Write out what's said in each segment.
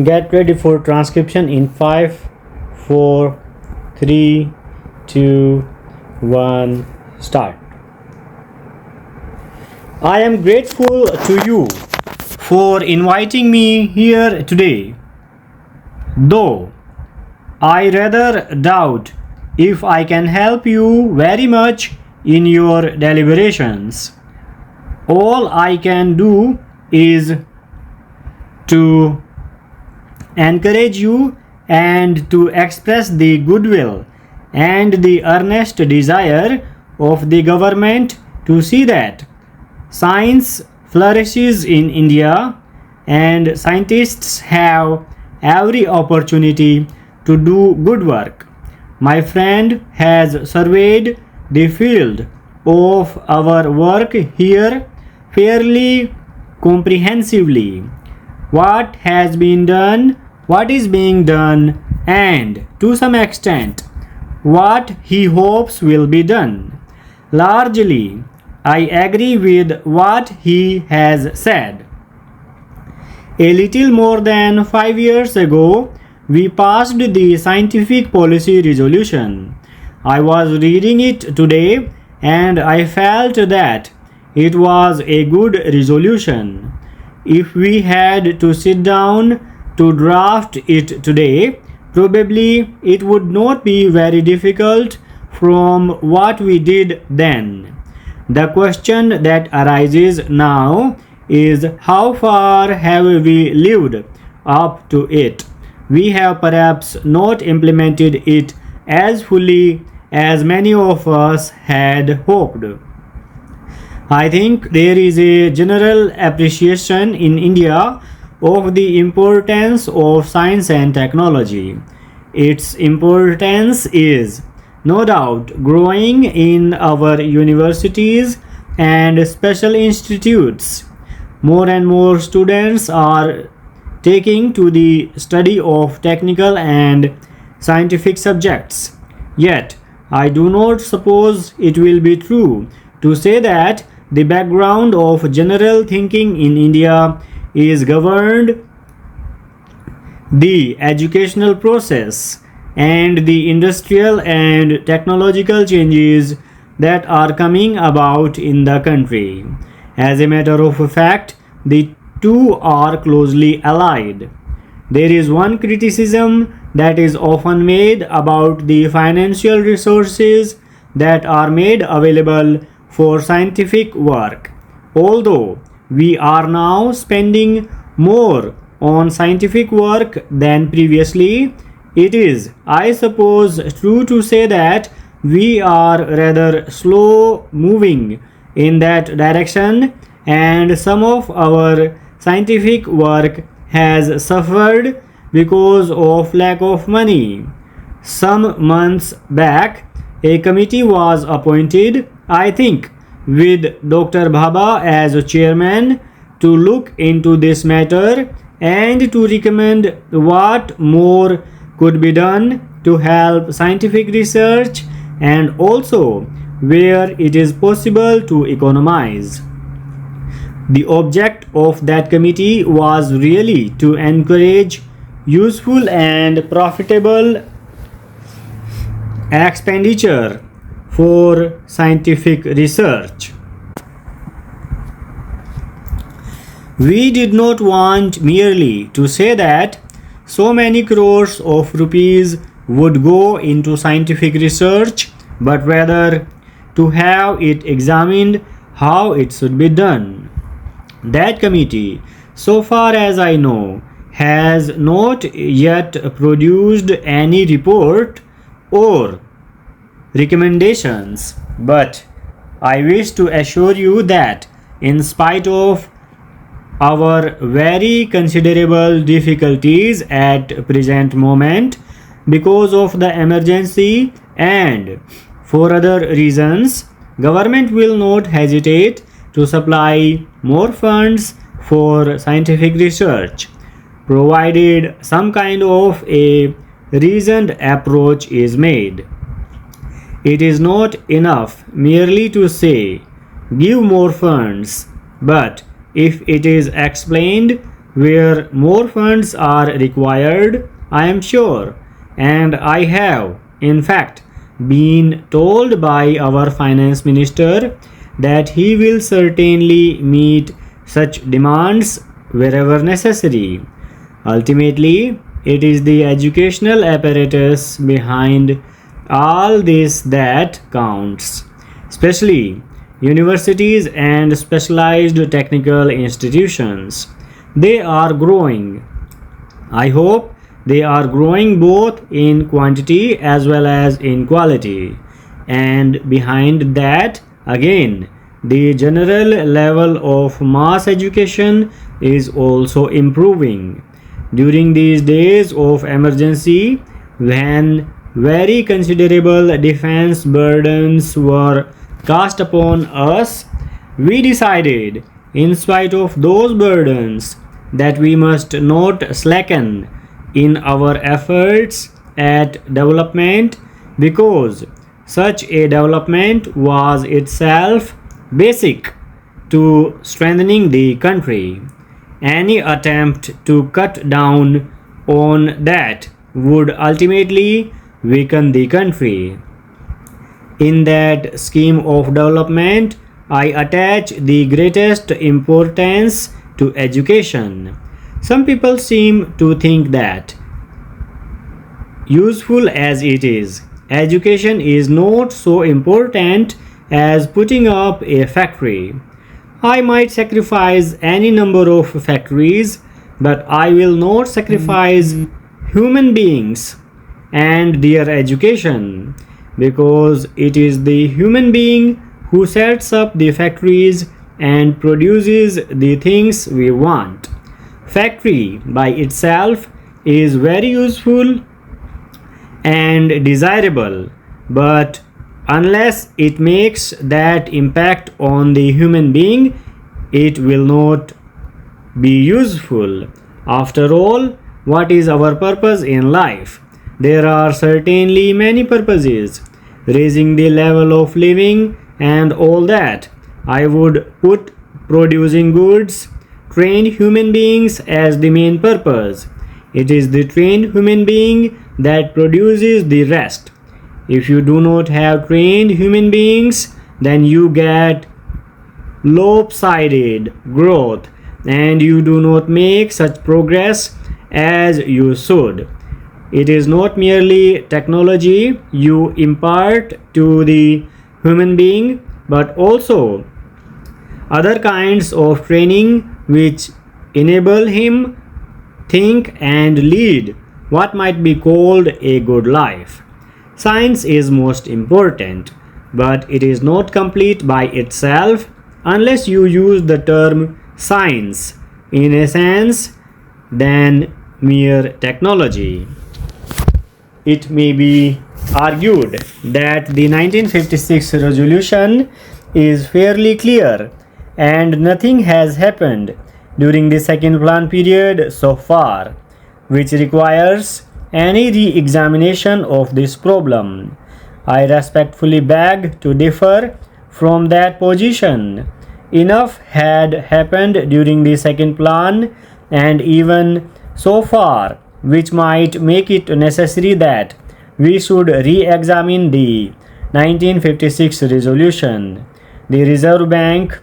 Get ready for transcription in 5, 4, 3, 2, 1, start. I am grateful to you for inviting me here today, though I rather doubt if I can help you very much in your deliberations. All I can do is to encourage you and to express the goodwill and the earnest desire of the government to see that science flourishes in India and scientists have every opportunity to do good work. My friend has surveyed the field of our work here fairly comprehensively. What has been done, what is being done, and to some extent, what he hopes will be done. Largely, I agree with what he has said. A little more than 5 years ago, we passed the Scientific Policy Resolution. I was reading it today and I felt that it was a good resolution. If we had to sit down to draft it today, probably it would not be very difficult from what we did then. The question that arises now is how far have we lived up to it? We have perhaps not implemented it as fully as many of us had hoped. I think there is a general appreciation in India of the importance of science and technology. Its importance is no doubt growing in our universities and special institutes. More and more students are taking to the study of technical and scientific subjects. Yet, I do not suppose it will be true to say that the background of general thinking in India is governed the educational process and the industrial and technological changes that are coming about in the country. As a matter of fact, the two are closely allied. There is one criticism that is often made about the financial resources that are made available for scientific work. Although we are now spending more on scientific work than previously, it is, I suppose, true to say that we are rather slow moving in that direction, and some of our scientific work has suffered because of lack of money. Some months back, a committee was appointed, I think, with Dr. Bhabha as chairman, to look into this matter and to recommend what more could be done to help scientific research and also where it is possible to economize. The object of that committee was really to encourage useful and profitable expenditure for scientific research. We did not want merely to say that so many crores of rupees would go into scientific research, but rather to have it examined how it should be done. That committee, so far as I know, has not yet produced any report or recommendations, but I wish to assure you that in spite of our very considerable difficulties at present moment because of the emergency and for other reasons, government will not hesitate to supply more funds for scientific research, provided some kind of a reasoned approach is made. It is not enough merely to say, give more funds, but if it is explained where more funds are required, I am sure, and I have, in fact, been told by our finance minister that he will certainly meet such demands wherever necessary. Ultimately, it is the educational apparatus behind all this that counts, especially universities and specialized technical institutions. They are growing. I hope they are growing both in quantity as well as in quality. And behind that, again, the general level of mass education is also improving. During these days of emergency, when very considerable defense burdens were cast upon us, we decided, in spite of those burdens, that we must not slacken in our efforts at development, because such a development was itself basic to strengthening the country. Any attempt to cut down on that would ultimately weaken the country. In that scheme of development, I attach the greatest importance to education. Some people seem to think that, useful as it is, education is not so important as putting up a factory. I might sacrifice any number of factories, but I will not sacrifice human beings and their education, because it is the human being who sets up the factories and produces the things we want. Factory by itself is very useful and desirable, but unless it makes that impact on the human being, it will not be useful. After all, what is our purpose in life? There are certainly many purposes, raising the level of living and all that. I would put producing goods, trained human beings as the main purpose. It is the trained human being that produces the rest. If you do not have trained human beings, then you get lopsided growth and you do not make such progress as you should. It is not merely technology you impart to the human being, but also other kinds of training which enable him think and lead what might be called a good life. Science is most important, but it is not complete by itself unless you use the term science in a sense than mere technology. It may be argued that the 1956 resolution is fairly clear and nothing has happened during the second plan period so far, which requires any re-examination of this problem. I respectfully beg to differ from that position. Enough had happened during the second plan and even so far, which might make it necessary that we should re-examine the 1956 resolution. The Reserve Bank,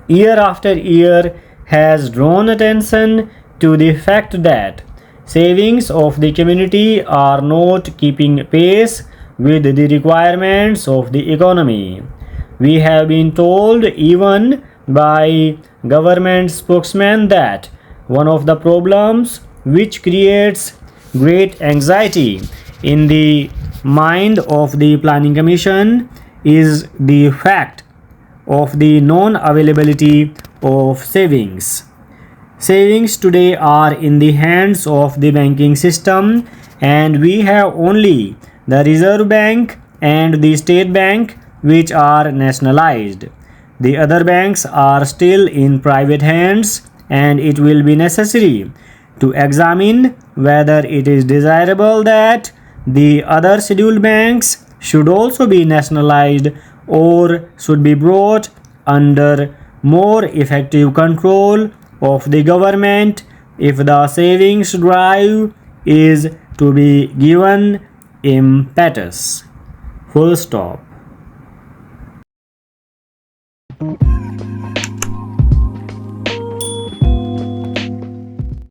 year after year, has drawn attention to the fact that savings of the community are not keeping pace with the requirements of the economy. We have been told even by government spokesmen that one of the problems which creates great anxiety in the mind of the Planning Commission is the fact of the non-availability of savings. Savings today are in the hands of the banking system, and we have only the Reserve Bank and the State Bank which are nationalized. The other banks are still in private hands, and it will be necessary to examine whether it is desirable that the other scheduled banks should also be nationalized or should be brought under more effective control of the government if the savings drive is to be given impetus. Full stop.